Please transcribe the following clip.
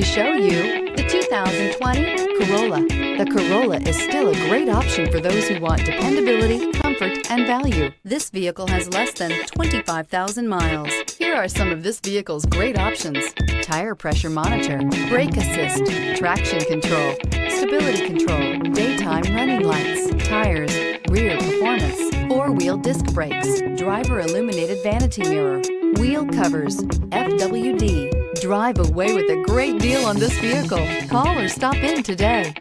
To show you the 2020 Corolla. The Corolla is still a great option for those who want dependability, comfort, and value. This vehicle has less than 25,000 miles. Here are some of this vehicle's great options: tire pressure monitor, brake assist, traction control, stability control, daytime running lights, tires, rear performance, four-wheel disc brakes, driver illuminated vanity mirror, wheel covers, FWD. Drive away with a great deal on this vehicle. Call or stop in today.